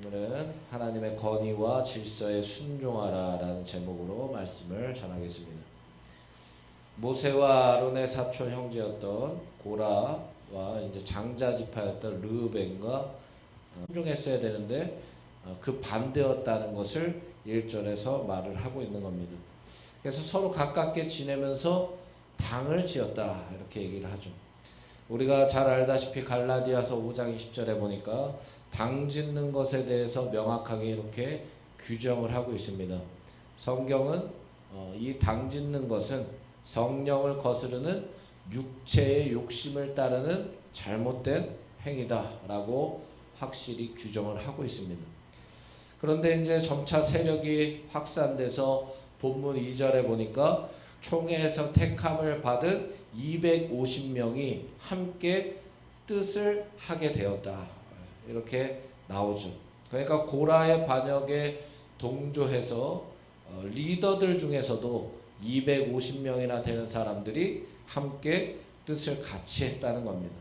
오늘은 하나님의 건의와 질서에 순종하라 라는 제목으로 말씀을 전하겠습니다. 모세와 아론의 사촌 형제였던 고라와 이제 장자 지파였던 르우벤과 순종했어야 되는데 그 반대였다는 것을 1절에서 말을 하고 있는 겁니다. 그래서 서로 가깝게 지내면서 당을 지었다 이렇게 얘기를 하죠. 우리가 잘 알다시피 갈라디아서 5장 20절에 보니까 당 짓는 것에 대해서 명확하게 이렇게 규정을 하고 있습니다. 성경은 이 당 짓는 것은 성령을 거스르는 육체의 욕심을 따르는 잘못된 행위다라고 확실히 규정을 하고 있습니다. 그런데 이제 점차 세력이 확산돼서 본문 2절에 보니까 총회에서 택함을 받은 250명이 함께 뜻을 하게 되었다. 이렇게 나오죠. 그러니까 고라의 반역에 동조해서 리더들 중에서도 250명이나 되는 사람들이 함께 뜻을 같이 했다는 겁니다.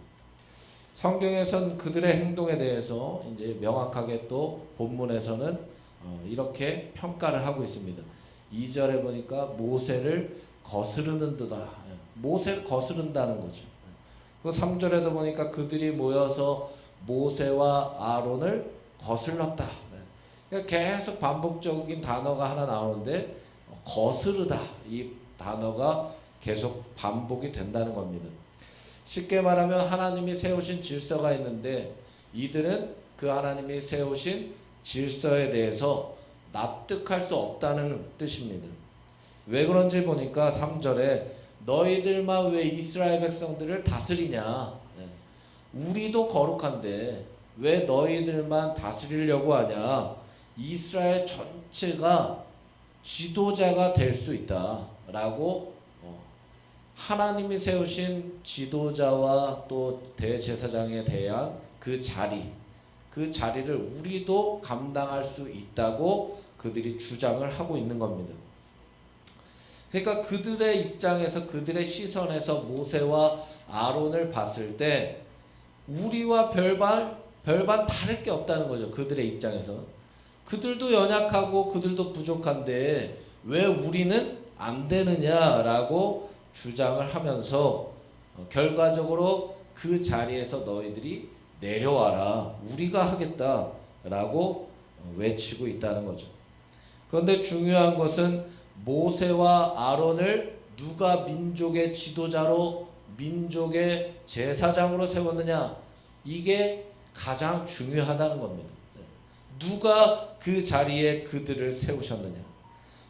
성경에선 그들의 행동에 대해서 이제 명확하게 또 본문에서는 이렇게 평가를 하고 있습니다. 2절에 보니까 모세를 거스르는 듯다. 모세를 거스른다는 거죠. 그 3절에도 보니까 그들이 모여서 모세와 아론을 거슬렀다. 그러니까 계속 반복적인 단어가 하나 나오는데 거스르다 이 단어가 계속 반복이 된다는 겁니다. 쉽게 말하면 하나님이 세우신 질서가 있는데 이들은 그 하나님이 세우신 질서에 대해서 납득할 수 없다는 뜻입니다. 왜 그런지 보니까 3절에 너희들만 왜 이스라엘 백성들을 다스리냐. 우리도 거룩한데 왜 너희들만 다스리려고 하냐. 이스라엘 전체가 지도자가 될 수 있다라고 하나님이 세우신 지도자와 또 대제사장에 대한 그 자리를 우리도 감당할 수 있다고 그들이 주장을 하고 있는 겁니다. 그러니까 그들의 입장에서 그들의 시선에서 모세와 아론을 봤을 때 우리와 별반 다를 게 없다는 거죠. 그들의 입장에서. 그들도 연약하고 그들도 부족한데 왜 우리는 안 되느냐라고 주장을 하면서 결과적으로 그 자리에서 너희들이 내려와라. 우리가 하겠다라고 외치고 있다는 거죠. 그런데 중요한 것은 모세와 아론을 누가 민족의 지도자로 민족의 제사장으로 세웠느냐. 이게 가장 중요하다는 겁니다. 누가 그 자리에 그들을 세우셨느냐.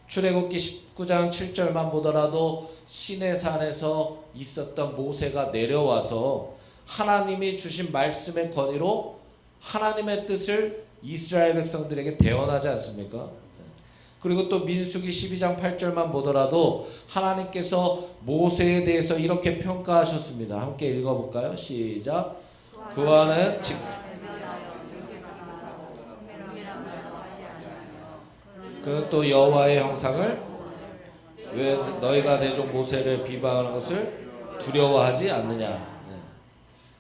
출애굽기 19장 7절만 보더라도 시내산에서 있었던 모세가 내려와서 하나님이 주신 말씀의 권위로 하나님의 뜻을 이스라엘 백성들에게 대언하지 않습니까? 그리고 또 민수기 12장 8절만 보더라도 하나님께서 모세에 대해서 이렇게 평가하셨습니다. 함께 읽어볼까요? 시작. 그와는 그는 또 여호와의 형상을 왜 너희가 내 종 모세를 비방하는 것을 두려워하지 않느냐.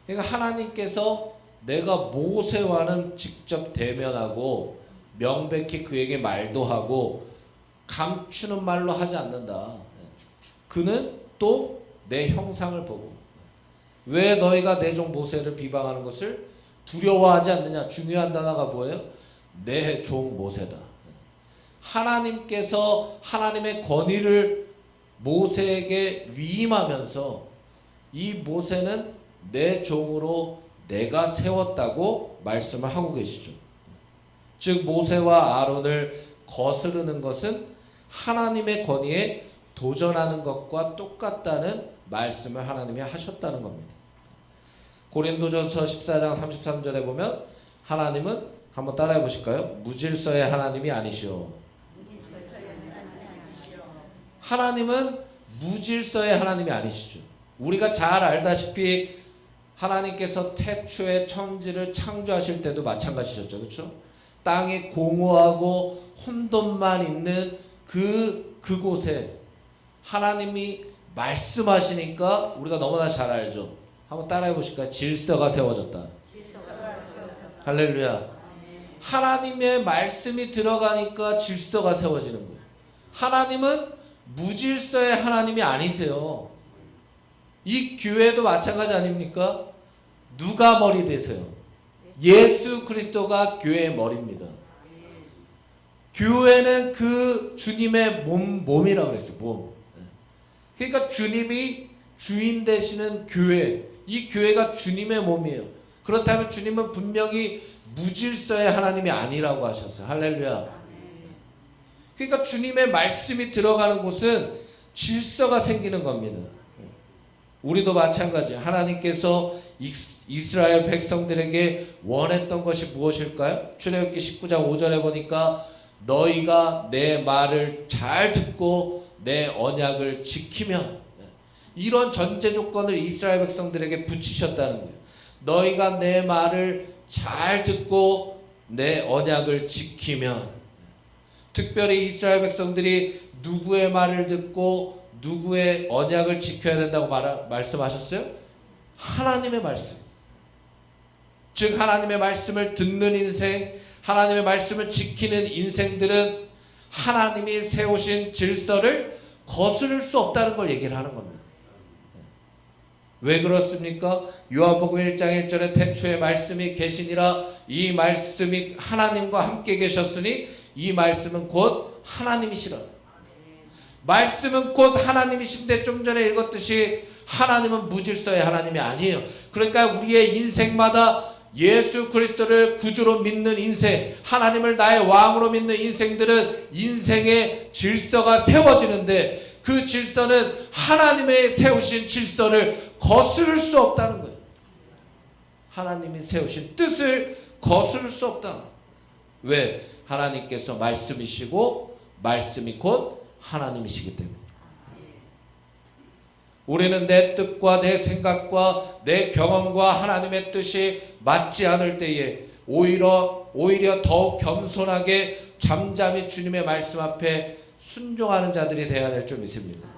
그러니까 하나님께서 내가 모세와는 직접 대면하고 명백히 그에게 말도 하고 감추는 말로 하지 않는다. 그는 또 내 형상을 보고 왜 너희가 내 종 모세를 비방하는 것을 두려워하지 않느냐. 중요한 단어가 뭐예요? 내 종 모세다. 하나님께서 하나님의 권위를 모세에게 위임하면서 이 모세는 내 종으로 내가 세웠다고 말씀을 하고 계시죠. 즉 모세와 아론을 거스르는 것은 하나님의 권위에 도전하는 것과 똑같다는 말씀을 하나님이 하셨다는 겁니다. 고린도전서 14장 33절에 보면 하나님은 한번 따라해 보실까요? 무질서의 하나님이 아니시오. 하나님은 무질서의 하나님이 아니시죠. 우리가 잘 알다시피 하나님께서 태초에 천지를 창조하실 때도 마찬가지셨죠. 그렇죠? 땅이 공허하고 혼돈만 있는 그곳에 하나님이 말씀하시니까 우리가 너무나 잘 알죠. 한번 따라해 보실까요? 질서가 세워졌다. 할렐루야. 하나님의 말씀이 들어가니까 질서가 세워지는 거예요. 하나님은 무질서의 하나님이 아니세요. 이 교회도 마찬가지 아닙니까? 누가 머리 되세요? 예수 그리스도가 교회의 머리입니다. 교회는 그 주님의 몸이라고 그랬어요. 몸. 그러니까 주님이 주인 되시는 교회, 이 교회가 주님의 몸이에요. 그렇다면 주님은 분명히 무질서의 하나님이 아니라고 하셨어요. 할렐루야. 그러니까 주님의 말씀이 들어가는 곳은 질서가 생기는 겁니다. 우리도 마찬가지예요. 하나님께서 이스라엘 백성들에게 원했던 것이 무엇일까요? 출애굽기 19장 5절에 보니까 너희가 내 말을 잘 듣고 내 언약을 지키면, 이런 전제 조건을 이스라엘 백성들에게 붙이셨다는 거예요. 너희가 내 말을 잘 듣고 내 언약을 지키면, 특별히 이스라엘 백성들이 누구의 말을 듣고 누구의 언약을 지켜야 된다고 말씀하셨어요? 하나님의 말씀. 즉 하나님의 말씀을 듣는 인생, 하나님의 말씀을 지키는 인생들은 하나님이 세우신 질서를 거스를 수 없다는 걸 얘기를 하는 겁니다. 왜 그렇습니까? 요한복음 1장 1절에 태초에 말씀이 계시니라, 이 말씀이 하나님과 함께 계셨으니 이 말씀은 곧 하나님이시라. 말씀은 곧 하나님이신데 좀 전에 읽었듯이 하나님은 무질서의 하나님이 아니에요. 그러니까 우리의 인생마다 예수 그리스도를 구주로 믿는 인생, 하나님을 나의 왕으로 믿는 인생들은 인생의 질서가 세워지는데, 그 질서는 하나님의 세우신 질서를 거스를 수 없다는 거예요. 하나님이 세우신 뜻을 거스를 수 없다. 왜? 하나님께서 말씀이시고 말씀이 곧 하나님이시기 때문에. 우리는 내 뜻과 내 생각과 내 경험과 하나님의 뜻이 맞지 않을 때에 오히려 더욱 겸손하게 잠잠히 주님의 말씀 앞에 순종하는 자들이 되어야 될 줄 믿습니다.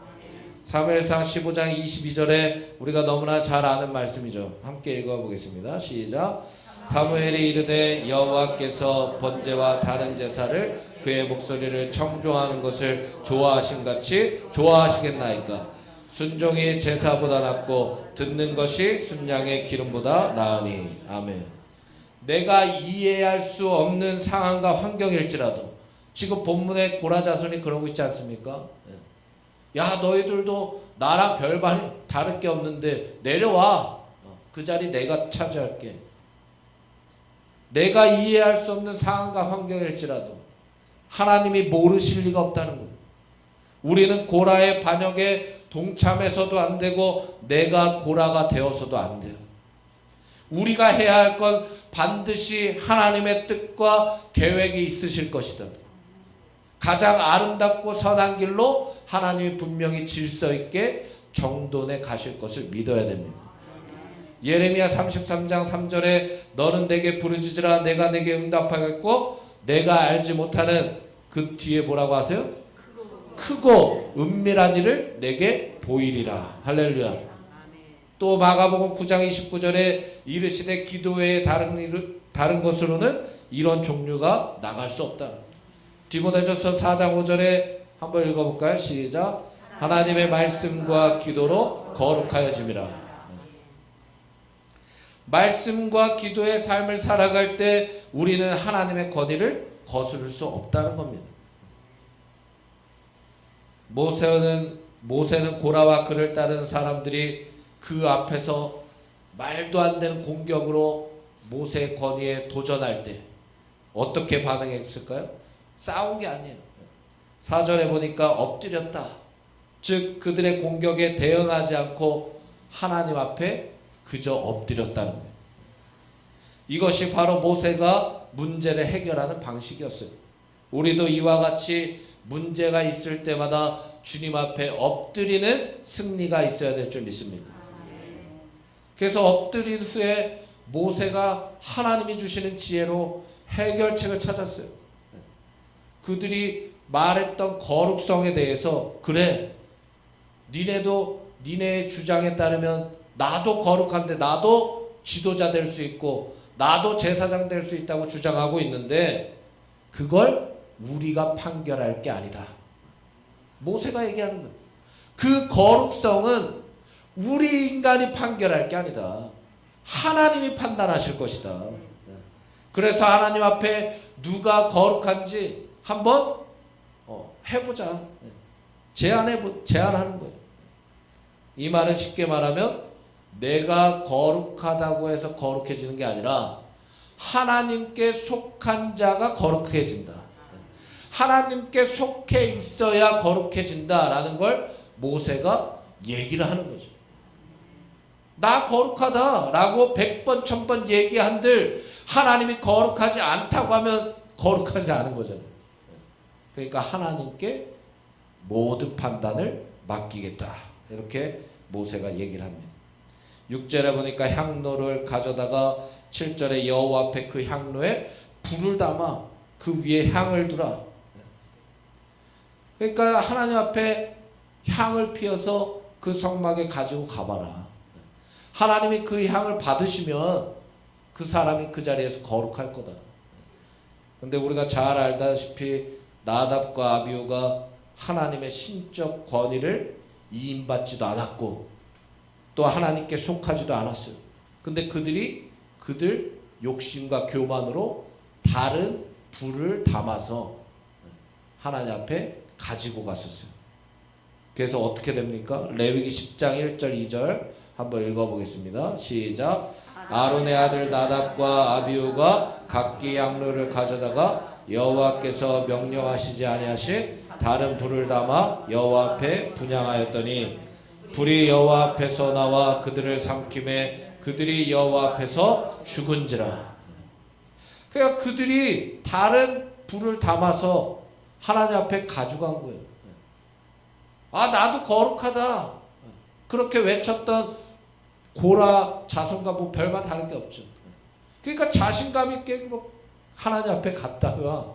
사무엘상 15장 22절에 우리가 너무나 잘 아는 말씀이죠. 함께 읽어보겠습니다. 시작. 사무엘이 이르되 여호와께서 번제와 다른 제사를 그의 목소리를 청종하는 것을 좋아하신 같이 좋아하시겠나이까. 순종이 제사보다 낫고 듣는 것이 순양의 기름보다 나으니. 아멘. 내가 이해할 수 없는 상황과 환경일지라도, 지금 본문에 고라자손이 그러고 있지 않습니까? 야, 너희들도 나랑 별반 다를 게 없는데 내려와. 그 자리 내가 차지할게. 내가 이해할 수 없는 상황과 환경일지라도 하나님이 모르실 리가 없다는 거예요. 우리는 고라의 반역에 동참해서도 안 되고 내가 고라가 되어서도 안 돼요. 우리가 해야 할 건 반드시 하나님의 뜻과 계획이 있으실 것이다. 가장 아름답고 선한 길로 하나님이 분명히 질서 있게 정돈해 가실 것을 믿어야 됩니다. 예레미야 33장 3절에 너는 내게 부르짖으라 내가 내게 응답하겠고 내가 알지 못하는, 그 뒤에 뭐라고 하세요? 크고 은밀한 일을 내게 보이리라. 할렐루야. 또 마가복음 9장 29절에 이르시되 기도 외에 다른 것으로는 이런 종류가 나갈 수 없다. 디모데전서 4장 5절에 한번 읽어볼까요? 시작. 하나님의 말씀과 기도로 거룩하여짐이라. 말씀과 기도의 삶을 살아갈 때 우리는 하나님의 권위를 거스를 수 없다는 겁니다. 모세는 고라와 그를 따르는 사람들이 그 앞에서 말도 안 되는 공격으로 모세의 권위에 도전할 때 어떻게 반응했을까요? 싸운 게 아니에요. 4절에 보니까 엎드렸다. 즉 그들의 공격에 대응하지 않고 하나님 앞에 그저 엎드렸다는 거예요. 이것이 바로 모세가 문제를 해결하는 방식이었어요. 우리도 이와 같이 문제가 있을 때마다 주님 앞에 엎드리는 승리가 있어야 될 줄 믿습니다. 그래서 엎드린 후에 모세가 하나님이 주시는 지혜로 해결책을 찾았어요. 그들이 말했던 거룩성에 대해서, 그래, 니네도 니네의 주장에 따르면 나도 거룩한데 나도 지도자 될 수 있고 나도 제사장 될 수 있다고 주장하고 있는데 그걸 우리가 판결할 게 아니다. 모세가 얘기하는 거예요. 그 거룩성은 우리 인간이 판결할 게 아니다. 하나님이 판단하실 것이다. 그래서 하나님 앞에 누가 거룩한지 한번 해보자. 제안하는 거예요. 이 말은 쉽게 말하면 내가 거룩하다고 해서 거룩해지는 게 아니라 하나님께 속한 자가 거룩해진다. 하나님께 속해 있어야 거룩해진다라는 걸 모세가 얘기를 하는 거죠. 나 거룩하다라고 100번 1000번 얘기한들 하나님이 거룩하지 않다고 하면 거룩하지 않은 거잖아요. 그러니까 하나님께 모든 판단을 맡기겠다. 이렇게 모세가 얘기를 합니다. 6절에 보니까 향로를 가져다가 7절에 여호와 앞에 그 향로에 불을 담아 그 위에 향을 두라. 그러니까 하나님 앞에 향을 피워서 그 성막에 가지고 가봐라. 하나님이 그 향을 받으시면 그 사람이 그 자리에서 거룩할 거다. 근데 우리가 잘 알다시피 나답과 아비후가 하나님의 신적 권위를 이임받지도 않았고 또 하나님께 속하지도 않았어요. 근데 그들 욕심과 교만으로 다른 불을 담아서 하나님 앞에 가지고 갔었어요. 그래서 어떻게 됩니까? 레위기 10장 1절 2절 한번 읽어보겠습니다. 시작. 아론의 아들 나답과 아비후가 각기 향로를 가져다가 여호와께서 명령하시지 아니하신 다른 불을 담아 여호와 앞에 분향하였더니 불이 여호와 앞에서 나와 그들을 삼킴에 그들이 여호와 앞에서 죽은지라. 그러니까 그들이 다른 불을 담아서 하나님 앞에 가져간 거예요. 아, 나도 거룩하다. 그렇게 외쳤던 고라 자손과 뭐 별반 다른 게 없죠. 그러니까 자신감 있게 하나님 앞에 갔다가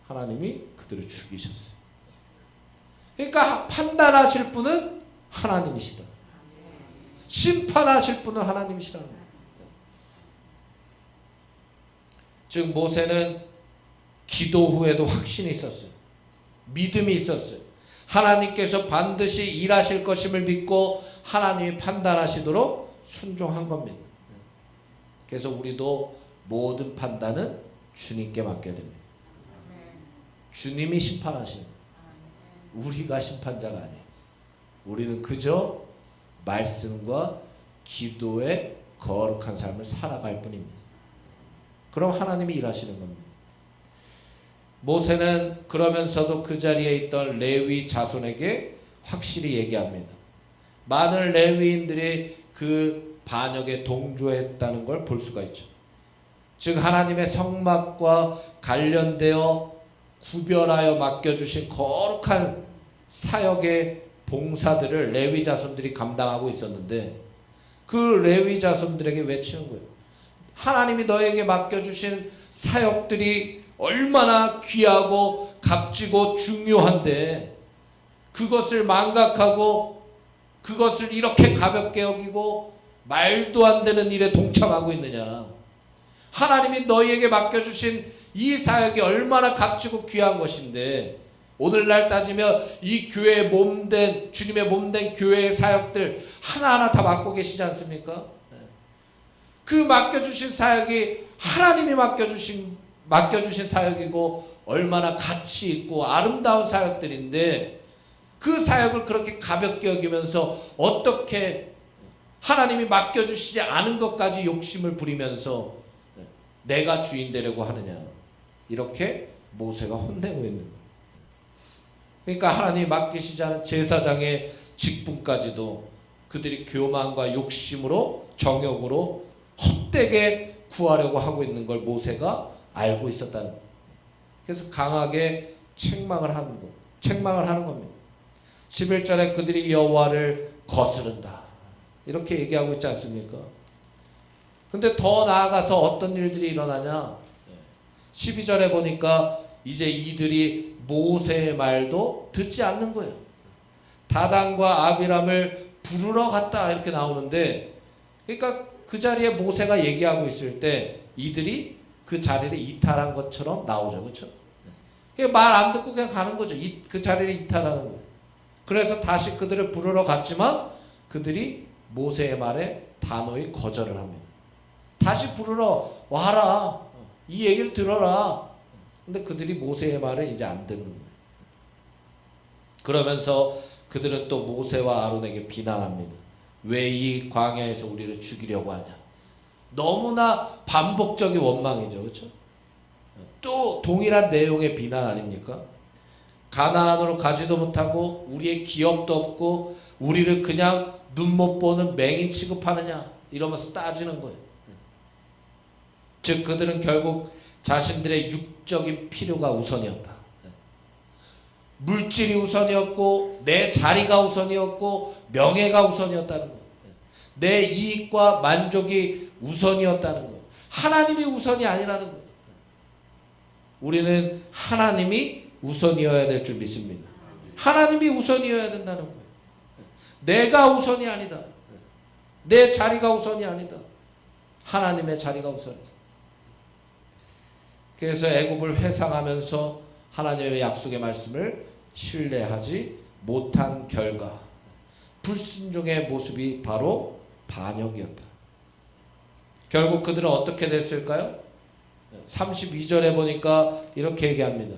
하나님이 그들을 죽이셨어요. 그러니까 판단하실 분은 하나님이시다. 심판하실 분은 하나님이시라는 거예요. 즉 모세는 기도 후에도 확신이 있었어요. 믿음이 있었어요. 하나님께서 반드시 일하실 것임을 믿고 하나님이 판단하시도록 순종한 겁니다. 그래서 우리도 모든 판단은 주님께 맡겨야 됩니다. 주님이 심판하시는 거예요. 우리가 심판자가 아니에요. 우리는 그저 말씀과 기도의 거룩한 삶을 살아갈 뿐입니다. 그럼 하나님이 일하시는 겁니다. 모세는 그러면서도 그 자리에 있던 레위 자손에게 확실히 얘기합니다. 많은 레위인들이 그 반역에 동조했다는 걸 볼 수가 있죠. 즉 하나님의 성막과 관련되어 구별하여 맡겨주신 거룩한 사역의 봉사들을 레위 자손들이 감당하고 있었는데 그 레위 자손들에게 외치는 거예요. 하나님이 너에게 맡겨주신 사역들이 얼마나 귀하고 값지고 중요한데 그것을 망각하고 그것을 이렇게 가볍게 여기고 말도 안 되는 일에 동참하고 있느냐. 하나님이 너희에게 맡겨주신 이 사역이 얼마나 값지고 귀한 것인데 오늘날 따지면 이 교회의 몸된 주님의 몸된 교회의 사역들 하나하나 다 맡고 계시지 않습니까? 그 맡겨주신 사역이 하나님이 맡겨주신 사역이고 얼마나 가치 있고 아름다운 사역들인데 그 사역을 그렇게 가볍게 여기면서 어떻게 하나님이 맡겨주시지 않은 것까지 욕심을 부리면서 내가 주인 되려고 하느냐. 이렇게 모세가 혼내고 있는 거예요. 그러니까 하나님이 맡기시지 않은 제사장의 직분까지도 그들이 교만과 욕심으로 정욕으로 헛되게 구하려고 하고 있는 걸 모세가 알고 있었다는 거예요. 그래서 강하게 책망을 하는 겁니다. 11절에 그들이 여호와를 거스른다. 이렇게 얘기하고 있지 않습니까? 근데 더 나아가서 어떤 일들이 일어나냐? 12절에 보니까 이제 이들이 모세의 말도 듣지 않는 거예요. 다단과 아비람을 부르러 갔다 이렇게 나오는데 그러니까 그 자리에 모세가 얘기하고 있을 때 이들이 그 자리를 이탈한 것처럼 나오죠. 그렇죠? 말 안 듣고 그냥 가는 거죠. 그 자리를 이탈하는 거예요. 그래서 다시 그들을 부르러 갔지만 그들이 모세의 말에 단호히 거절을 합니다. 다시 부르러 와라. 이 얘기를 들어라. 근데 그들이 모세의 말을 이제 안 듣는 거예요. 그러면서 그들은 또 모세와 아론에게 비난합니다. 왜 이 광야에서 우리를 죽이려고 하냐. 너무나 반복적인 원망이죠. 그렇죠? 또 동일한 내용의 비난 아닙니까? 가나안으로 가지도 못하고 우리의 기업도 없고 우리를 그냥 눈 못 보는 맹인 취급하느냐 이러면서 따지는 거예요. 즉 그들은 결국 자신들의 육적인 필요가 우선이었다. 물질이 우선이었고 내 자리가 우선이었고 명예가 우선이었다는 거예요. 내 이익과 만족이 우선이었다는 거예요. 하나님이 우선이 아니라는 거예요. 우리는 하나님이 우선이어야 될 줄 믿습니다. 하나님이 우선이어야 된다는 거예요. 내가 우선이 아니다. 내 자리가 우선이 아니다. 하나님의 자리가 우선이다. 그래서 애굽을 회상하면서 하나님의 약속의 말씀을 신뢰하지 못한 결과 불순종의 모습이 바로 반역이었다. 결국 그들은 어떻게 됐을까요? 32절에 보니까 이렇게 얘기합니다.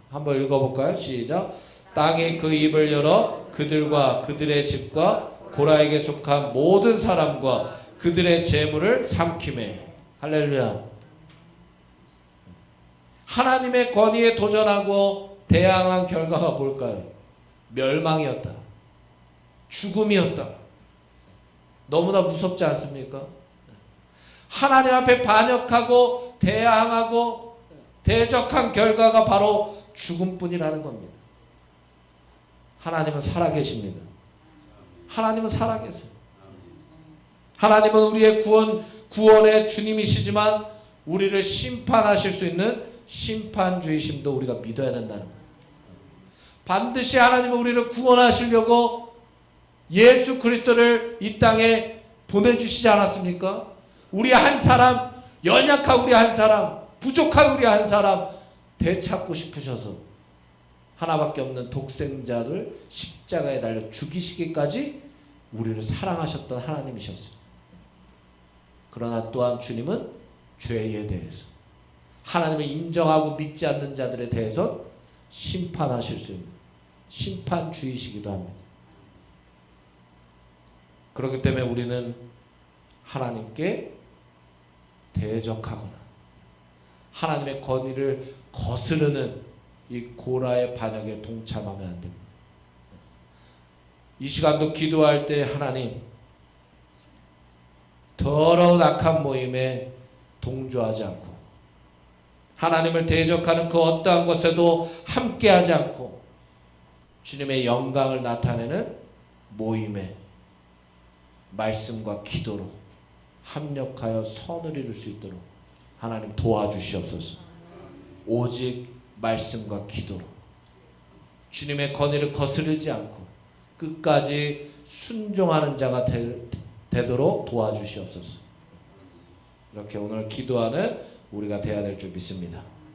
한번 읽어볼까요? 시작. 땅이 그 입을 열어 그들과 그들의 집과 고라에게 속한 모든 사람과 그들의 재물을 삼키매. 할렐루야. 하나님의 권위에 도전하고 대항한 결과가 뭘까요? 멸망이었다. 죽음이었다. 너무나 무섭지 않습니까? 하나님 앞에 반역하고 대항하고 대적한 결과가 바로 죽음뿐이라는 겁니다. 하나님은 살아계십니다. 하나님은 살아계세요. 하나님은 우리의 구원의 주님이시지만 우리를 심판하실 수 있는 심판주이심도 우리가 믿어야 된다는 거예요. 반드시 하나님은 우리를 구원하시려고 예수 그리스도를 이 땅에 보내주시지 않았습니까? 우리 한 사람, 연약한 우리 한 사람, 부족한 우리 한 사람 되찾고 싶으셔서 하나밖에 없는 독생자를 십자가에 달려 죽이시기까지 우리를 사랑하셨던 하나님이셨어요. 그러나 또한 주님은 죄에 대해서 하나님을 인정하고 믿지 않는 자들에 대해서 심판하실 수 있는 심판주의시기도 합니다. 그렇기 때문에 우리는 하나님께 대적하거나 하나님의 권위를 거스르는 이 고라의 반역에 동참하면 안 됩니다. 이 시간도 기도할 때 하나님 더러운 악한 모임에 동조하지 않고 하나님을 대적하는 그 어떠한 것에도 함께하지 않고 주님의 영광을 나타내는 모임에 말씀과 기도로 합력하여 선을 이룰 수 있도록 하나님 도와주시옵소서. 오직 말씀과 기도로 주님의 권위를 거스르지 않고 끝까지 순종하는 자가 되도록 도와주시옵소서. 이렇게 오늘 기도하는 우리가 되어야 될 줄 믿습니다.